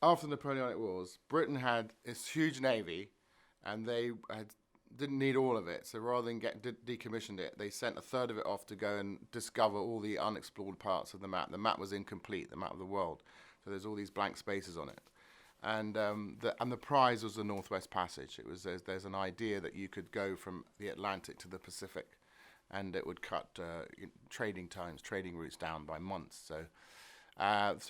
After the Napoleonic Wars, Britain had this huge navy, and didn't need all of it. So rather than decommissioned it, they sent a third of it off to go and discover all the unexplored parts of the map. The map was incomplete, the map of the world. So there's all these blank spaces on it. And the prize was the Northwest Passage. It was there's an idea that you could go from the Atlantic to the Pacific, and it would cut trading routes down by months. So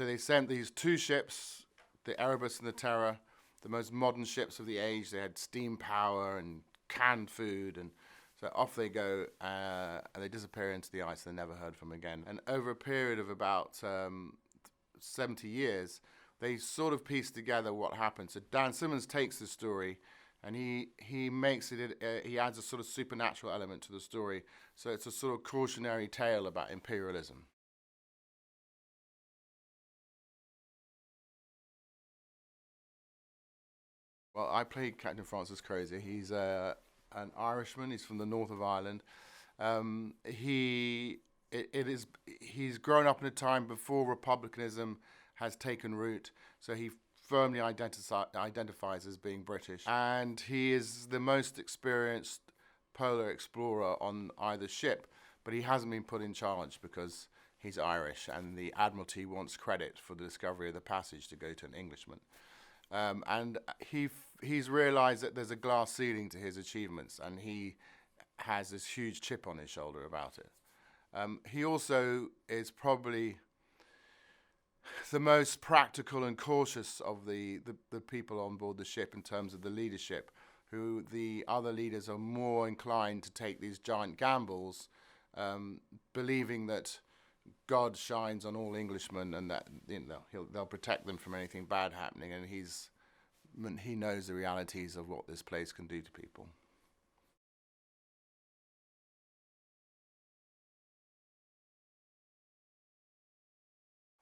they sent these two ships, the Erebus and the Terror, the most modern ships of the age. They had steam power and canned food, and so off they go, and they disappear into the ice. They're never heard from again. And over a period of about 70 years, they sort of piece together what happened. So Dan Simmons takes the story, and he makes it. He adds a sort of supernatural element to the story. So it's a sort of cautionary tale about imperialism. Well, I played Captain Francis Crozier. He's an Irishman. He's from the north of Ireland. He's grown up in a time before republicanism has taken root, so he firmly identifies as being British, and he is the most experienced polar explorer on either ship, but he hasn't been put in charge because he's Irish, and the Admiralty wants credit for the discovery of the passage to go to an Englishman. And he's realised that there's a glass ceiling to his achievements, and he has this huge chip on his shoulder about it. He also is probably the most practical and cautious of the people on board the ship in terms of the leadership, who the other leaders are more inclined to take these giant gambles, believing that God shines on all Englishmen, and that they'll protect them from anything bad happening. And he knows the realities of what this place can do to people.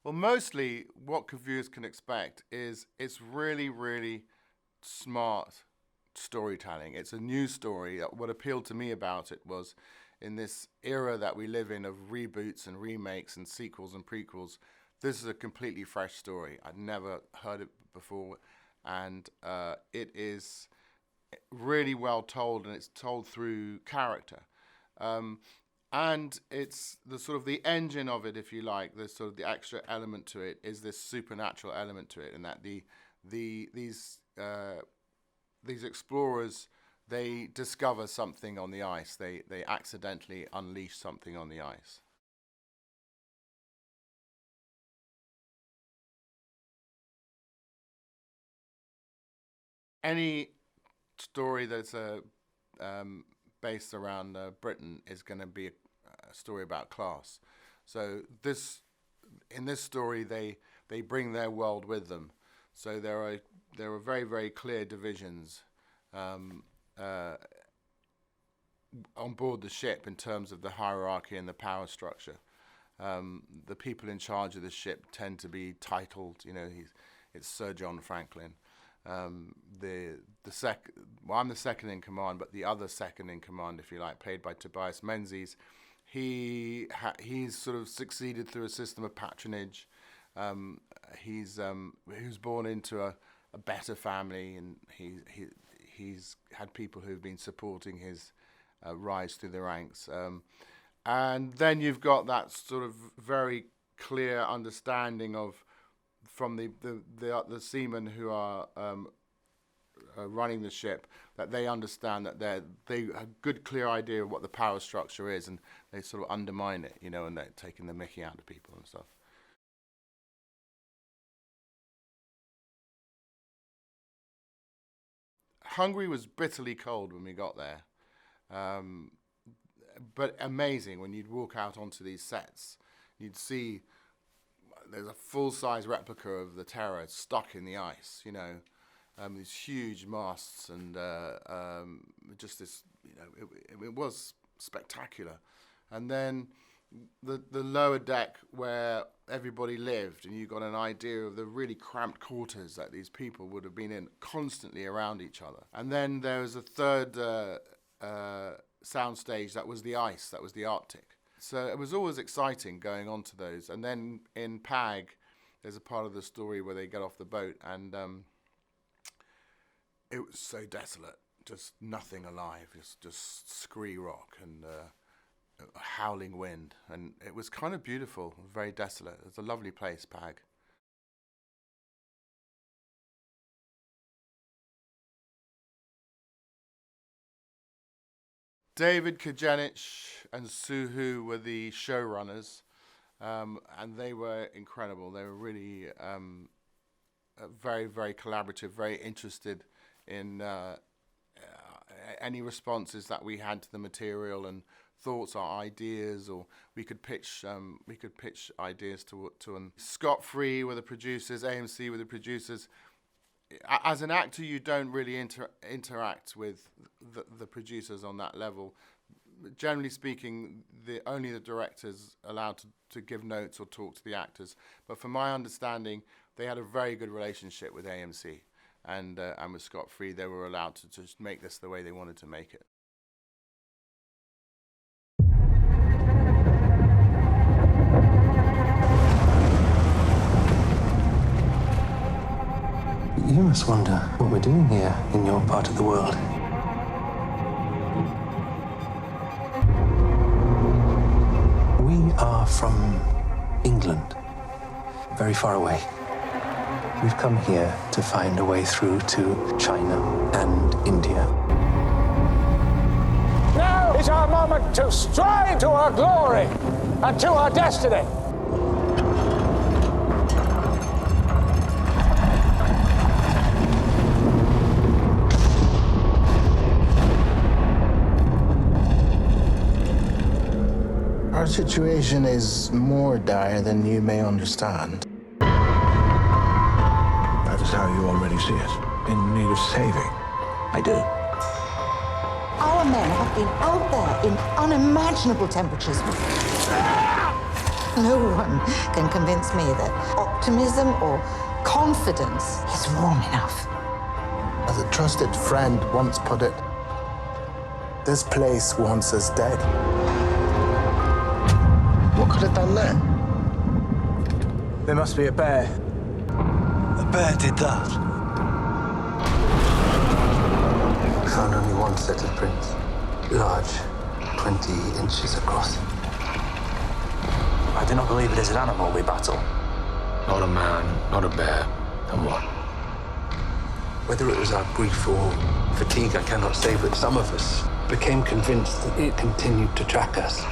Well, mostly what viewers can expect is it's really, really smart storytelling. It's a new story. What appealed to me about it was, in this era that we live in of reboots and remakes and sequels and prequels, this is a completely fresh story. I'd never heard it before, and it is really well told, and it's told through character. Um, and it's the sort of the engine of it, if you like, the sort of the extra element to it is this supernatural element to it, and that the these explorers, they discover something on the ice. They accidentally unleash something on the ice. Any story that's um, based around Britain is going to be a story about class. So in this story, they bring their world with them. So there are very very clear divisions um, uh, on board the ship in terms of the hierarchy and the power structure. The people in charge of the ship tend to be titled. It's Sir John Franklin. The well, I'm the second in command, but the other second in command, if you like, played by Tobias Menzies, he's sort of succeeded through a system of patronage. Um, he was born into a better family, and he's had people who've been supporting his rise through the ranks. And then you've got that sort of very clear understanding of from the seamen who are running the ship, that they understand that they have a good clear idea of what the power structure is, and they sort of undermine it, and they're taking the mickey out of people and stuff. Hungary was bitterly cold when we got there, um, but amazing when you'd walk out onto these sets. You'd see there's a full size replica of the Terror stuck in the ice, these huge masts, and just this, it was spectacular. And then the lower deck where everybody lived, and you got an idea of the really cramped quarters that these people would have been in, constantly around each other. And then there was a third sound stage that was the ice, that was the Arctic. So it was always exciting going on to those. And then in PAG, there's a part of the story where they get off the boat and it was so desolate, just nothing alive, just scree rock and a howling wind, and it was kind of beautiful, very desolate. It's a lovely place, Pag. David Kajanich and Suhu were the showrunners, and they were incredible. They were really very, very collaborative, very interested in any responses that we had to the material and thoughts or ideas, or we could pitch ideas to them. Scott Free were the producers, AMC were the producers. As an actor, you don't really interact with the producers on that level. Generally speaking, only the director's allowed to give notes or talk to the actors. But from my understanding, they had a very good relationship with AMC, and with Scott Free, they were allowed to just make this the way they wanted to make it. You must wonder what we're doing here in your part of the world. We are from England, very far away. We've come here to find a way through to China and India. Now is our moment to strive to our glory and to our destiny. Our situation is more dire than you may understand. That is how you already see it. In need of saving. I do. Our men have been out there in unimaginable temperatures. No one can convince me that optimism or confidence is wrong enough. As a trusted friend once put it, this place wants us dead. What could have done that? There must be a bear. A bear did that. We found only one set of prints. Large, 20 inches across. I do not believe it is an animal we battle. Not a man, not a bear. And what? Whether it was our grief or fatigue, I cannot say, but some of us became convinced that it continued to track us.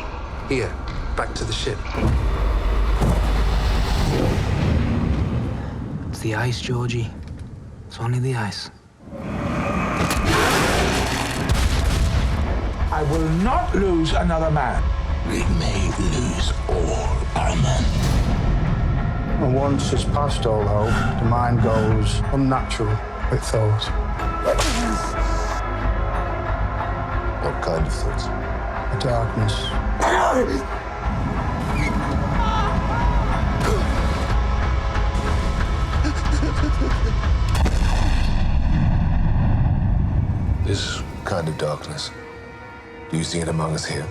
Here, back to the ship. It's the ice, Georgie. It's only the ice. I will not lose another man. We may lose all our men. And once it's past all hope, the mind goes unnatural with thoughts. What kind of thoughts? The darkness. This kind of darkness, do you see it among us here?